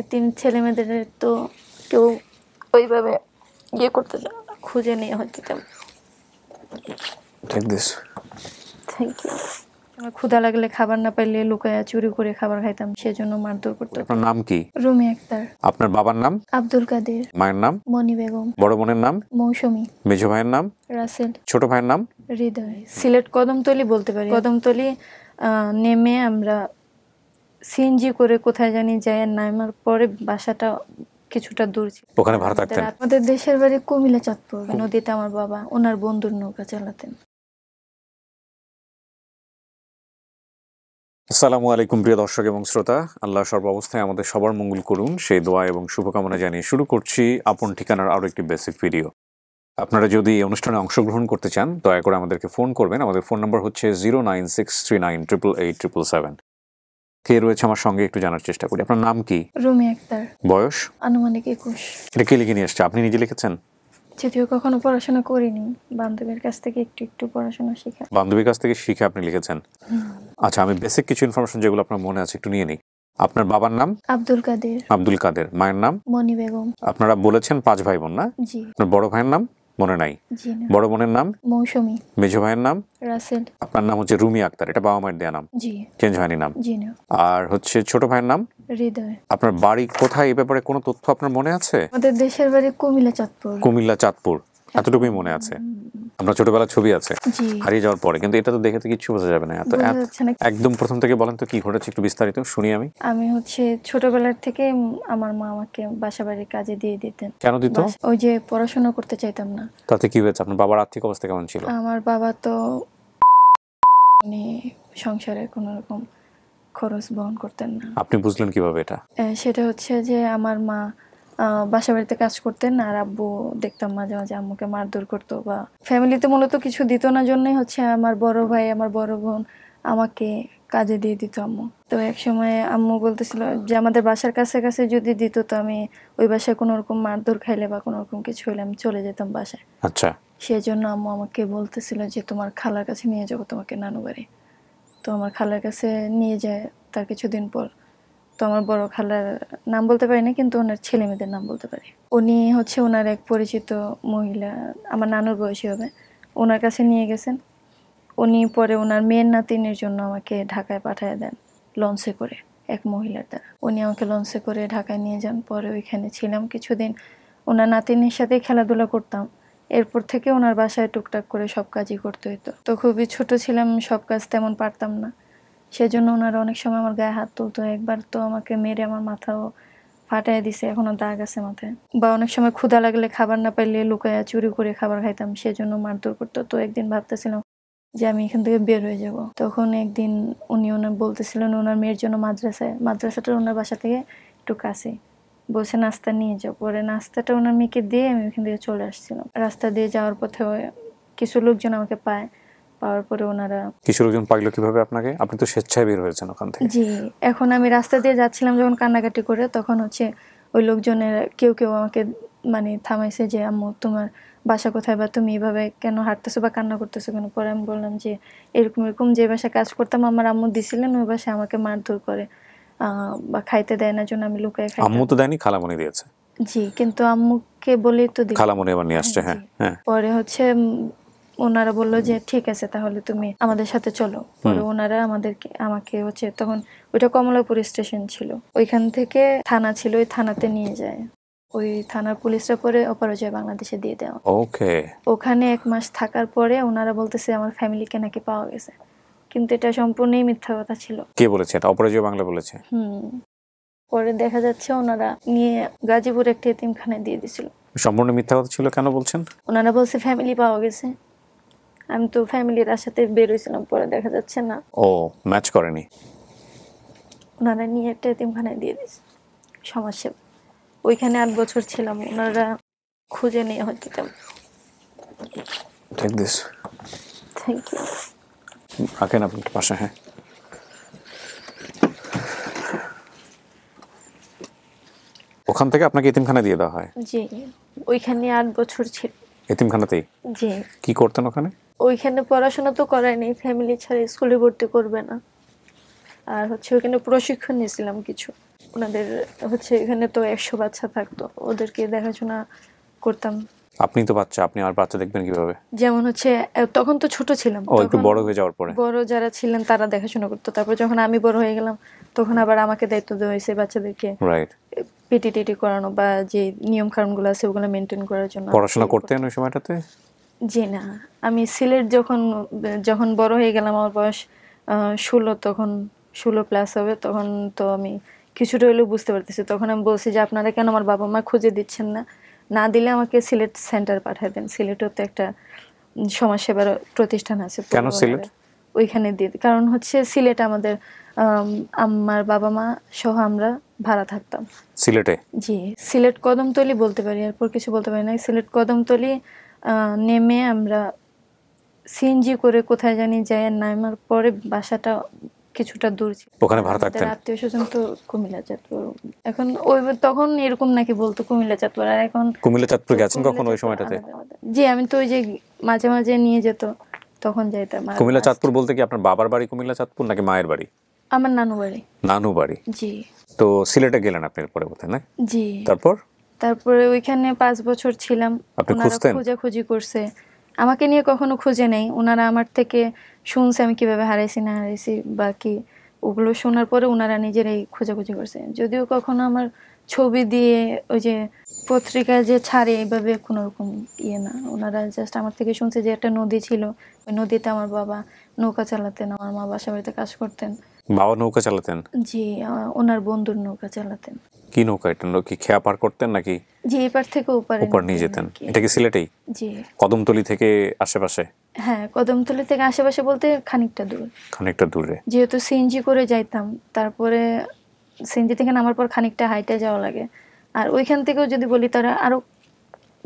এতিম ছেলে মেয়েদের তো কেউ ওইভাবে ইয়ে করতে চায় না, খুঁজে নিয়ে হয়তো তেমন। Take this. Thank you. আমার ক্ষুধা লাগলে খাবার না পাইলে লুকায়া চুরি করে খাবার খাইতাম, সেজন্য মারধর করতো। আপনার নাম কি? রুমি আক্তার। আপনার বাবার নাম? আব্দুল কাদের। মায়ের নাম? মনি বেগম। বড় বোনের নাম? মৌসুমী। মেজো ভাইয়ের নাম? রাসেল। ছোট ভাইয়ের নাম? হৃদয়। সিলেট কদমতলি বলতে পারি। কদমতলি নেমে আমরা সিএনজি করে কোথায় জানি যাই, নামার পরে বাসাটা কিছুটা দূর ছিল। ওখানে ভাড়া থাকতেন? আমাদের দেশের বাড়ি কুমিল্লা চাঁদপুর। নদীতে আমার বাবা ওনার বন্ধুর নৌকা চালাতেন। আসসালামু আলাইকুম প্রিয় দর্শক এবং শ্রোতা, আল্লাহ সর্বাবস্থায় আমাদের সবার মঙ্গল করুন সেই দোয়া এবং শুভকামনা জানিয়ে শুরু করছি আপন ঠিকানার আরও একটি বেসিক ভিডিও। আপনারা যদি এই অনুষ্ঠানে অংশগ্রহণ করতে চান দয়া করে আমাদেরকে ফোন করবেন। আমাদের ফোন নাম্বার হচ্ছে 09639888777। কে রয়েছে আমার সঙ্গে একটু জানার চেষ্টা করি। আপনার নাম কি? রুমি আক্তার। বয়স? আনুমানিক 21। এটা কে লিখে নিয়ে এসছে? আপনি নিজে লিখেছেন? যদিও কখনো পড়াশোনা করিনি, বান্ধবীর কাছ থেকে একটু একটু পড়াশোনা শিখা। বান্ধবীর কাছ থেকে শিখে আপনি লিখেছেন? আচ্ছা, আমি বেসিক কিছু ইনফরমেশন যেগুলো আপনার মনে আছে একটু নিয়ে নিই। আপনার বাবার নাম? আব্দুল কাদের। আব্দুল কাদের। মায়ের নাম? মনি বেগম। আপনারা বলেছেন 5 ভাই বোন না? জি। আপনার বড় ভাইয়ের নাম মনে নাই? জি না। বড় বোনের নাম? মৌসুমী। মেজো ভাইয়ের নাম? রাসেল। আপনার নাম হচ্ছে রুমি আক্তার, এটা বাবা মায়ের দেয়া নাম? জি। চেঞ্জ হয়নি নাম? জি না। আর হচ্ছে ছোট ভাইয়ের নাম? হৃদয়। আপনার বাড়ি কোথায় এই ব্যাপারে কোনো তথ্য আপনার মনে আছে? আমাদের দেশের বাড়ি কুমিল্লা চাঁদপুর। কুমিল্লা চাঁদপুর, এতটুকুই মনে আছে। আপনার ছোটবেলার ছবি আছে জি। হারিয়ে যাওয়ার পরে, কিন্তু এটা তো দেখে তো কিচ্ছু বোঝা যাবে না। বোঝা যাচ্ছে না। একদম প্রথম থেকে বলেন তো কি ঘটেছে, একটু বিস্তারিত শুনি আমি। আমি হচ্ছে ছোটবেলার থেকে আমার মা আমাকে বাসা বাড়ির কাজে দিয়ে দিতেন। কেন দিত? ওই যে পড়াশোনা করতে চাইতাম না। তাতে কি হয়েছে? আপনার বাবার আর্থিক অবস্থা কেমন ছিল? আমার বাবা তো মানে সংসারে কোনো রকম খরচ বহন করতেন না। আপনি বুঝলেন কিভাবে এটা? সেটা হচ্ছে যে আমার মা বাসা বাড়িতে কাজ করতেন, আর আব্বু দেখতাম মাঝে মাঝে আম্মুকে মারধর করতো, বা ফ্যামিলিতে মূলত কিছু দিত না জন্যই হচ্ছে আমার বড় ভাই আমার বড় বোন আমাকে কাজে দিয়ে দিত আম্মু। তো এক সময় আম্মু বলতেছিল যে আমাদের বাসার কাছে কাছে যদি দিত তো আমি ওই বাসায় কোনো রকম মারধর খাইলে বা কোনো রকম কিছু হইলে আমি চলে যেতাম বাসায়। আচ্ছা। সেই জন্য আম্মু আমাকে বলতেছিল যে তোমার খালার কাছে নিয়ে যাবো তোমাকে নানু বাড়ি। তো আমার খালার কাছে নিয়ে যায়। তার কিছুদিন পর তো আমার বড় খালার নাম বলতে পারি না, কিন্তু ওনার ছেলে মেয়েদের নাম বলতে পারি। উনি হচ্ছে ওনার এক পরিচিত মহিলা, আমার নানুর বয়সী হবে, ওনার কাছে নিয়ে গেছেন। উনি পরে ওনার মেয়ের নাতিনের জন্য আমাকে ঢাকায় পাঠিয়ে দেন লঞ্চে করে, এক মহিলার দ্বারা। উনি আমাকে লঞ্চে করে ঢাকায় নিয়ে যান। পরে ওইখানে ছিলাম কিছুদিন, ওনার নাতিনের সাথে খেলাধুলা করতাম। এরপর থেকে ওনার বাসায় টুকটাক করে সব কাজই করতে হইতো। তো খুবই ছোট ছিলাম, সব কাজ তেমন পারতাম না, সেজন্য ওনারা অনেক সময় আমার গায়ে হাত তুলতো। একবার তো আমাকে মেরে আমার মাথাও ফাটাই দিছে, এখনো দাগ আছে মাথায়। বা অনেক সময় ক্ষুধা লাগলে খাবার না পাইলে লুকায়া চুরি করে খাবার খাইতাম, সেজন্য মারধর করতো। তো একদিন ভাবতেছিলাম যে আমি এখান থেকে বের হয়ে যাব। তখন একদিন উনি ওনার বলতেছিলেন ওনার মেয়ের জন্য মাদ্রাসাটা ওনার বাসা থেকে একটু কাছে, বসে নাস্তা নিয়ে যাও। পরে নাস্তাটা ওনার মেয়েকে দিয়ে আমি ওখান থেকে চলে আসছিলাম। রাস্তা দিয়ে যাওয়ার পথে কিছু লোকজন আমাকে পাওয়ার পরে ওনারা। কিছু লোকজন পাইলো কিভাবে আপনাকে? আপনি তো স্বেচ্ছায় বের হয়েছেন ওখান থেকে। জি। এখন আমি রাস্তা দিয়ে যাচ্ছিলাম যখন কান্নাকাটি করে, তখন হচ্ছে ওই লোকজনের কেউ কেউ আমাকে মানে থামাইছে যে আম্মু তোমার বাসা কোথায়, বা তুমি এইভাবে কেন হাঁটতেছো বা কান্না করতেছো কেন? পরে আমি বললাম যে এরকম এরকম, যে বাসায় কাজ করতাম আমার আম্মু দিছিলেন, ওই বাসায় আমাকে মারধর করে বা খাইতে দেয় না, জন্য আমি লুকায় খাই। আম্মু তো দেয়নি, খালামণি দিয়েছে। জি, কিন্তু আম্মুকে বলেই তো খালামণি আবার নিয়ে আসছে। হ্যাঁ হ্যাঁ। পরে হচ্ছে ওনারা বললো যে ঠিক আছে তাহলে তুমি আমাদের সাথে চলো। পরে ওনারা আমাকে হচ্ছে, তখন ওইটা কমলাপুর স্টেশন ছিল, ওইখান থেকে থানা ছিল, ওই থানাতে নিয়ে যায়। ওই থানার পুলিশরা পরে অপরাজয় বাংলাদেশে দিয়ে দেওয়া। ওকে। ওখানে 1 মাস থাকার পরে ওনারা বলতেছে আমার ফ্যামিলিকে নাকি পাওয়া গেছে, কিন্তু এটা সম্পূর্ণই মিথ্যা কথা ছিল। কে বলেছে এটা? অপরাজয় বাংলা বলেছে? পরে দেখা যাচ্ছে ওনারা নিয়ে গাজীপুর একটা এতিমখানায় দিয়ে দিছিল। সম্পূর্ণ মিথ্যা কথা ছিল কেন বলছেন? ওনারা বলছে ফ্যামিলি পাওয়া গেছে। আমি তো ফ্যামিলির আশাতে বের হয়েছিলাম, পরে দেখা যাচ্ছে না, ও ম্যাচ করেনি। ওনারা নিয়ে একটা এতিমখানায় দিয়ে দিয়েছে সমাজসেবা। ওইখানে 8 বছর ছিলাম, ওনারা খুঁজে নিয়ে হয়তো তেমন। Take this. Thank you. রাখেন আপনার পাশে। হ্যাঁ, ওখান থেকে আপনাকে এতিমখানা দিয়ে দেওয়া হয়? জি, ওইখানে 8 বছর ছিল এতিমখানাতেই? জি। কি করতেন ওখানে? ওইখানে পড়াশোনা তো করায়নি, ফ্যামিলি ছাড়া স্কুলে ভর্তি করবে না। আর হচ্ছে ওইখানে প্রশিক্ষণ নিয়েছিলাম কিছু। ওনাদের হচ্ছে এখানে তো 100 বাচ্চা থাকতো, ওদেরকে দেখাশোনা করতাম। আপনি তো বাচ্চা, আপনি আর বাচ্চা দেখবেন কিভাবে? যেমন হচ্ছে তখন তো ছোট ছিলাম, ও একটু তখন বড় হয়ে যাওয়ার পরে। বড় যারা ছিলেন তারা দেখাশোনা করতো, তারপর যখন আমি বড় হয়ে গেলাম তখন আবার আমাকে দায়িত্ব দেওয়া হয়েছে বাচ্চাদেরকে রাইট। পিটি টিটি করানো বা যে নিয়ম কানুনগুলো আছে ওগুলো মেনটেন করার জন্য। পড়াশোনা করতেন ওই সময়টাতে? জি না, আমি সিলেট যখন যখন বড় হয়ে গেলাম, আমার বয়স 16, তখন 16+ হবে, তখন তো আমি কিছুটা হলেও বুঝতে পারতেছি। তখন আমি বলছি যে আপনারা কেন আমার বাবা মা খুঁজে দিচ্ছেন না, না দিলে আমাকে সিলেট সেন্টার পাঠিয়ে দেন। সিলেটেও তো একটা সমাজসেবার প্রতিষ্ঠান আছে কেন সিলেট? ওইখানে দিয়ে দিই। কারণ হচ্ছে সিলেট আমাদের আমার বাবা মা সহ আমরা ভাড়া থাকতাম সিলেটে? জি, সিলেট কদমতলি বলতে পারি, এরপর কিছু বলতে পারি না। সিলেট কদমতলি নেমে আমরা সিএনজি করে কোথায় জানি যায়, নামার পরে বাসাটা কিছুটা দূর ছিল। ওখানে ভাড়া থাকতেন? আত্মীয় স্বজন তো কুমিল্লা চাঁদপুর, এখন ওই তখন এরকম নাকি বলতো কুমিল্লা চাঁদপুর, আর এখন কুমিল্লা চাঁদপুর গেছেন কখন ওই সময়টাতে? জি, আমি তো ওই যে মাঝে মাঝে নিয়ে যেত, তখন যাইতাম। কুমিল্লা চাঁদপুর বলতে কি আপনার বাবার বাড়ি কুমিল্লা চাঁদপুর নাকি মায়ের বাড়ি? আমার নানু বাড়ি। নানু বাড়ি? জি। তো সিলেটে গেলেন আপনি পরে কোথায় না? জি। তারপরে ওইখানে 5 বছর ছিলাম। আপনি ওনারা খুঁজতেন? খোঁজাখুঁজি করছে, আমাকে নিয়ে কখনো খুঁজে নেই। ওনারা আমার থেকে শুনছে আমি কিভাবে হারাইছি না হারাইছি বা কি, ওগুলো শোনার পরে ওনারা নিজেরাই খোঁজাখুঁজি করছে। যদিও কখনো আমার ছবি দিয়ে ওই যে পত্রিকায় যে ছাড়ে এইভাবে কোনো রকম না, ওনারা জাস্ট আমার থেকে শুনছে যে একটা নদী ছিল, ওই নদীতে আমার বাবা নৌকা চালাতেন, আমার মা বাসা বাড়িতে কাজ করতেন। বাবা নৌকা চালাতেন? জি, ওনার বন্ধুর নৌকা চালাতেন। কি নৌকা এটা? কি খেয়া পার করতেন নাকি? জি, এপার থেকে ওপার নিয়ে যেতেন। এটা কি সিলেটেই? জি। কদমতলি থেকে আশেপাশে? হ্যাঁ, কদমতলি থেকে আশেপাশে বলতে খানিকটা দূর। খানিকটা দূরে? যেহেতু সিএনজি করে যাইতাম, তারপরে সিএনজি থেকে নামার পর খানিকটা হাইটে যাওয়া লাগে, আর ওইখান থেকেও যদি বলি তারা আরো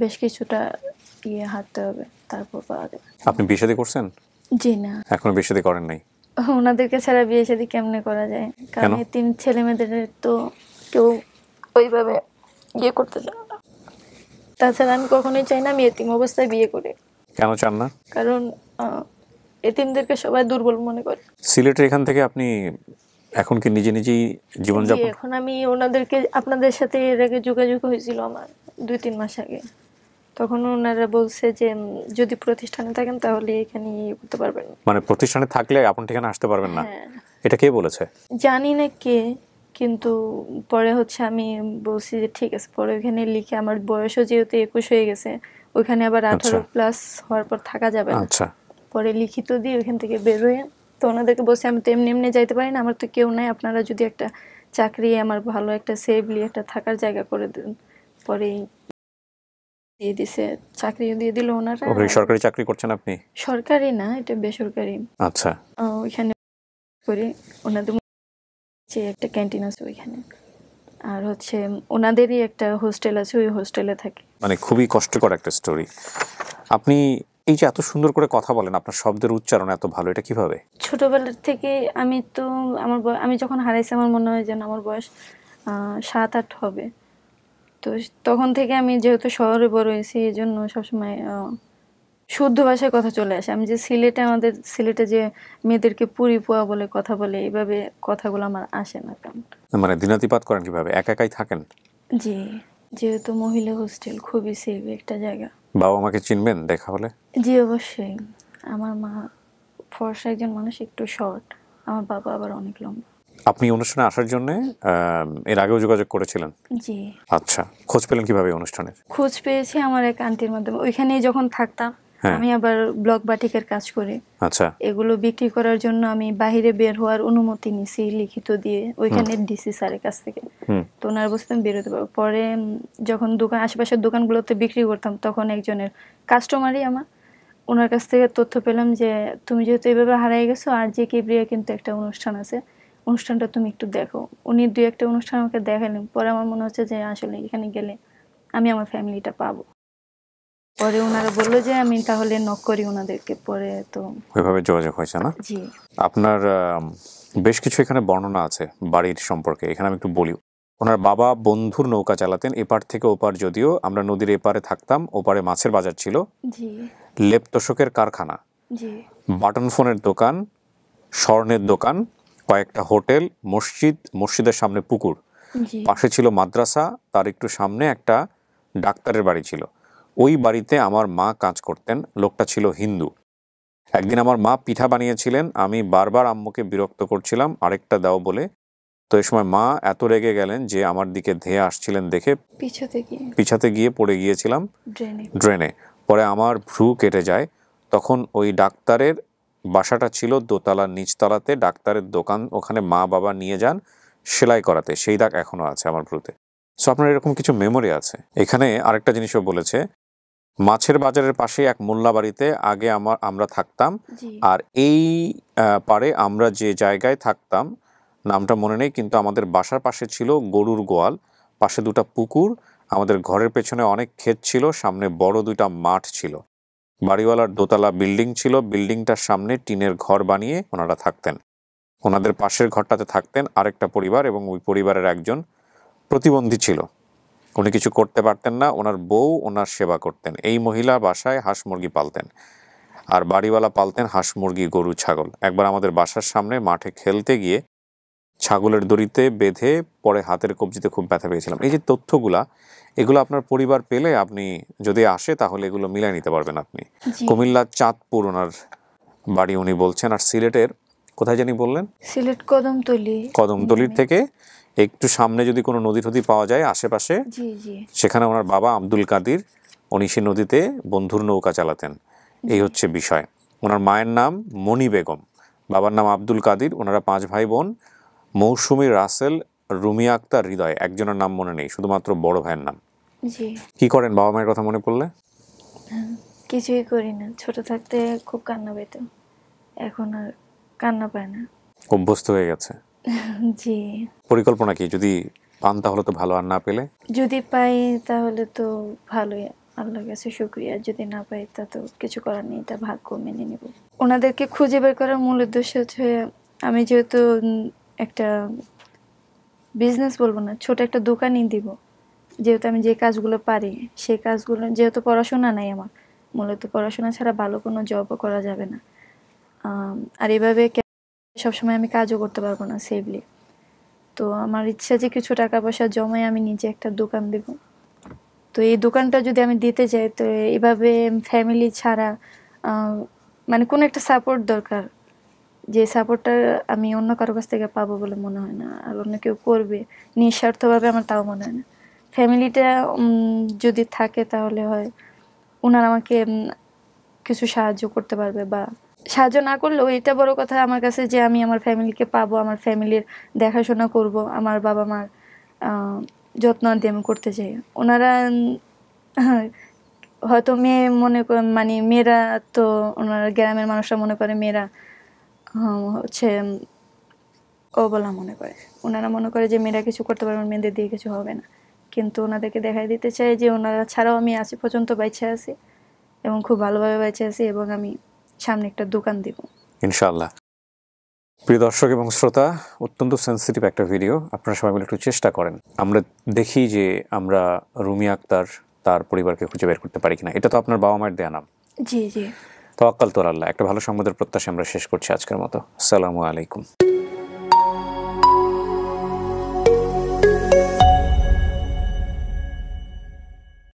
বেশ কিছুটা হাঁটতে হবে, তারপর পাওয়া যাবে। আপনি বিয়ে শাদী করছেন? জি না, এখনো বিয়ে শাদী করেন নাই? ওনাদেরকে ছাড়া বিয়ে শাদী কেমনে করা যায়? কারণ এই 3 ছেলে মেয়েদের তো কেউ ওইভাবে করতে চায় না। তাছাড়া আমি কখনোই চাই না আমি এতিম অবস্থায় বিয়ে করি। কেন চান না? কারণ এতিমদেরকে সবাই দুর্বল মনে করে। সিলেটের এখান থেকে আপনি এখন কি নিজে নিজেই জীবনযাপন? এখন আমি ওনাদেরকে, আপনাদের সাথে এর আগে যোগাযোগ হয়েছিল আমার 2-3 মাস আগে, তখন ওনারা বলছে যে যদি প্রতিষ্ঠানে থাকেন তাহলে এখানে করতে পারবেন। মানে প্রতিষ্ঠানে থাকলে আপন ঠিকানা আসতে পারবেন না? হ্যাঁ। এটা কে বলেছে? জানি না কে, কিন্তু পরে হচ্ছে আমি বলছি যে ঠিক আছে, পরে ওখানে লিখে, আমার বয়সও যেহেতু 21 হয়ে গেছে, ওখানে আবার 18+ হওয়ার পর থাকা যাবে না। আচ্ছা। পরে লিখিত দিয়ে ওখান থেকে বের হয়ে, তো ওনাদেরকে বলছি আমি তো এমনি এমনি যাইতে পারি না, আমার তো কেউ নাই, আপনারা যদি একটা চাকরি, আমার ভালো একটা সেফলি একটা থাকার জায়গা করে দেন। পরে দিয়ে দিছে, চাকরিও দিয়ে দিল ওনারা। সরকারি চাকরি করছেন আপনি? সরকারি না, এটা বেসরকারি। আচ্ছা। ওইখানে করি, ওনাদের যে একটা ক্যান্টিন আছে ওইখানে, আর হচ্ছে ওনাদেরই একটা হোস্টেল আছে, ওই হোস্টেলে থাকি। মানে খুবই কষ্টকর একটা স্টোরি। আপনি এই যে এত সুন্দর করে কথা বলেন, আপনার শব্দের উচ্চারণ এত ভালো, এটা কিভাবে? ছোটবেলার থেকে আমি তো আমি যখন হারাইছি আমার মনে হয় যেন আমার বয়স 7-8 হবে। তো তখন থেকে আমি যেহেতু শহরে বড় হয়েছি, এই জন্য সবসময় শুদ্ধ ভাষায় কথা চলে আসে। আমি যে আমাদের সিলেটে যে মেয়েদেরকে পুরি পোয়া বলে কথা বলে, এইভাবে কথাগুলো আমার আসে না। কেমন মানে দিনাতিপাত করেন কিভাবে? একা একাই থাকেন? জি, যেহেতু মহিলা হোস্টেল, খুবই সেফ একটা জায়গা। বাবা আমাকে চিনবেন দেখা হলে? জি অবশ্যই। আমার মা ফর্সা একজন মানুষ, একটু শর্ট, আমার বাবা আবার অনেক লম্বা। আপনি অনুষ্ঠানে আসার জন্য এর আগেও যোগাযোগ করেছিলেন? জি। আচ্ছা, খোঁজ পেলেন কিভাবে অনুষ্ঠানের? খোঁজ পেয়েছি আমার এক আন্টির মাধ্যমে। ওইখানেই যখন থাকতাম, আমি আবার ব্লক বাটিকের কাজ করি। আচ্ছা। এগুলো বিক্রি করার জন্য আমি বাইরে বের হওয়ার অনুমতি নিছি লিখিত দিয়ে, ওইখানে ডিসি স্যারের কাছ থেকে। তো ওনার বলতে আমি বেরোতে পারবো। পরে যখন আশেপাশের দোকানগুলোতে বিক্রি করতাম, তখন একজনের কাস্টমারই আমার, ওনার কাছ থেকে তথ্য পেলাম যে তুমি যেহেতু এইভাবে হারিয়ে গেছো, আর যে কিবরিয়া কিন্তু একটা অনুষ্ঠান আছে, অনুষ্ঠানটা তুমি একটু দেখো। উনি 2-1টা অনুষ্ঠান আমাকে দেখালেন। পরে আমার মনে হচ্ছে যে আসলে এখানে গেলে আমি আমার ফ্যামিলিটা পাবো। পরে ওনারা বললো যে আমি তাহলে নক করি ওনাদেরকে। পরে তো ওইভাবে যোগাযোগ হয়েছে না? জি। আপনার বেশ কিছু এখানে বর্ণনা আছে বাড়ির সম্পর্কে, এখানে আমি একটু বলি। ওনার বাবা বন্ধুর নৌকা চালাতেন এপার থেকে ওপার, যদিও আমরা নদীর এপারে থাকতাম, ওপারে মাছের বাজার ছিল, জি, লেপ তোশকের কারখানা, জি, বাটন ফোনের দোকান, স্বর্ণের দোকান, কয়েকটা হোটেল, মসজিদ, মসজিদের সামনে পুকুর, জি। পাশে ছিল মাদ্রাসা, তার একটু সামনে একটা ডাক্তারের বাড়ি ছিল। ওই বাড়িতে আমার মা কাজ করতেন, লোকটা ছিল হিন্দু। একদিন আমার মা পিঠা বানিয়েছিলেন, আমি বারবার আম্মুকে বিরক্ত করছিলাম আরেকটা দাও বলে। তো এই সময় মা এত রেগে গেলেন যে আমার দিকে ধেয়ে আসছিলেন দেখে পিছাতে গিয়ে পড়ে গিয়েছিলাম ড্রেনে। পরে আমার ভ্রু কেটে যায়। তখন ওই ডাক্তারের বাসাটা ছিল দোতলার নিচতলাতে, ডাক্তারের দোকান, ওখানে মা বাবা নিয়ে যান সেলাই করাতে। সেই দাগ এখনো আছে আমার ভ্রুতে। সো আপনার এরকম কিছু মেমোরি আছে। এখানে আরেকটা জিনিসও বলেছে, মাছের বাজারের পাশে এক মোল্লা বাড়িতে আগে আমরা থাকতাম। আর এই পারে আমরা যে জায়গায় থাকতাম নামটা মনে নেই, কিন্তু আমাদের বাসার পাশে ছিল গরুর গোয়াল, পাশে দুটো পুকুর, আমাদের ঘরের পেছনে অনেক ক্ষেত ছিল, সামনে বড় দুইটা মাঠ ছিল। বাড়িওয়ালার দোতলা বিল্ডিং ছিল, বিল্ডিংটার সামনে টিনের ঘর বানিয়ে ওনারা থাকতেন। ওনাদের পাশের ঘরটাতে থাকতেন আরেকটা পরিবার, এবং ওই পরিবারের একজন প্রতিবন্ধী ছিল, উনি কিছু করতে পারতেন না, ওনার বউ ওনার সেবা করতেন। এই মহিলা বাসায় হাঁস মুরগি পালতেন, আর বাড়িওয়ালা পালতেন হাঁস মুরগি গরু ছাগল। একবার আমাদের বাসার সামনে মাঠে খেলতে গিয়ে ছাগলের দড়িতে বেঁধে পরে হাতের কবজিতে খুব ব্যথা পেয়েছিলাম। এই যে তথ্যগুলা, এগুলো আপনার পরিবার পেলে আপনি যদি আসে তাহলে এগুলো মিলাই নিতে পারবেন আপনি। কুমিল্লার চাঁদপুর ওনার বাড়ি উনি বলছেন। আর সিলেটের কোথায় জানি বললেন? সিলেট কদমতলির থেকে একটু সামনে যদি কোনো নদী টদী পাওয়া যায় আশেপাশে, সেখানে ওনার বাবা আব্দুল কাদির, উনি সে নদীতে বন্ধুর নৌকা চালাতেন। এই হচ্ছে বিষয়। ওনার মায়ের নাম মণি বেগম, বাবার নাম আব্দুল কাদির। ওনারা 5 ভাই বোন, মৌসুমী, রাসেল, রুমিয়া আক্তার, হৃদয়। একজনের নাম মনে নেই, শুধুমাত্র বড় ভাইয়ের নাম। কি করেন বাবা মায়ের কথা মনে পড়লে? কিছুই করি না, ছোট থাকতে খুব কান্না পেত, এখন আর কান্না পায় না, অভ্যস্ত হয়ে গেছে। জি। পরিকল্পনা কি, যদি পান তাহলে তো ভালো, আর না পেলে? যদি পাই তাহলে তো ভালোই, আল্লাহর কাছে শুকরিয়া। যদি না পাই তা তো কিছু করার নেই, এটা ভাগ্য, মেনে নেব। ওনাদেরকে খুঁজে বের করার মূল উদ্দেশ্য হচ্ছে, আমি যেহেতু একটা বিজনেস বলবো না, ছোট একটা দোকানই দিব, যেহেতু আমি যে কাজগুলো পারি সেই কাজগুলো, যেহেতু পড়াশোনা নাই আমার, মূলত পড়াশোনা ছাড়া ভালো কোনো জবও করা যাবে না। আর এভাবে সবসময় আমি কাজও করতে পারবো না সেফলি। তো আমার ইচ্ছা যে কিছু টাকা পয়সা জমায় আমি নিজে একটা দোকান দেব। তো এই দোকানটা যদি আমি দিতে যাই, তো এইভাবে ফ্যামিলি ছাড়া মানে কোনো একটা সাপোর্ট দরকার, যে সাপোর্টটা আমি অন্য কারো কাছ থেকে পাবো বলে মনে হয় না, আর অন্য কেউ করবে নিঃস্বার্থভাবে, আমার তাও মনে হয় না। ফ্যামিলিটা যদি থাকে তাহলে হয় ওনারা আমাকে কিছু সাহায্য করতে পারবে, বা সাহায্য না করলেও এটা বড় কথা আমার কাছে যে আমি আমার ফ্যামিলিকে পাবো, আমার ফ্যামিলির দেখাশোনা করব, আমার বাবা মার যত্ন দিয়ে আমি করতে চাই। ওনারা হয়তো মেয়ে মনে করে, মানে মেয়েরা তো, ওনারা গ্রামের মানুষরা মনে করে মেয়েরা হচ্ছে অবলা মনে করে, ওনারা মনে করে যে মেয়েরা কিছু করতে পারবে, মেয়েদের দিয়ে কিছু হবে না। কিন্তু ওনাদেরকে দেখাই দিতে চাই যে ওনারা ছাড়াও আমি আজ পর্যন্ত বেঁচে আছি, এবং খুব ভালোভাবে বেঁচে আছি, এবং আমি সামনে একটা দোকান দিব ইনশাআল্লাহ। প্রিয় দর্শক এবং শ্রোতা, অত্যন্ত সেন্সিটিভ একটা ভিডিও, আপনারা সবাই মিলে একটু চেষ্টা করেন। আমরা দেখি যে আমরা রুমিয়া আক্তার তার পরিবারকে খুঁজে বের করতে পারি কিনা। এটা তো আপনার বাবা মায়ের দেয়া নাম। জি জি। তাওয়াক্কাল তো আল্লাহ। একটা ভালো সংবাদের প্রত্যাশা আমরা শেষ করছি আজকের মতো। আসসালামু আলাইকুম।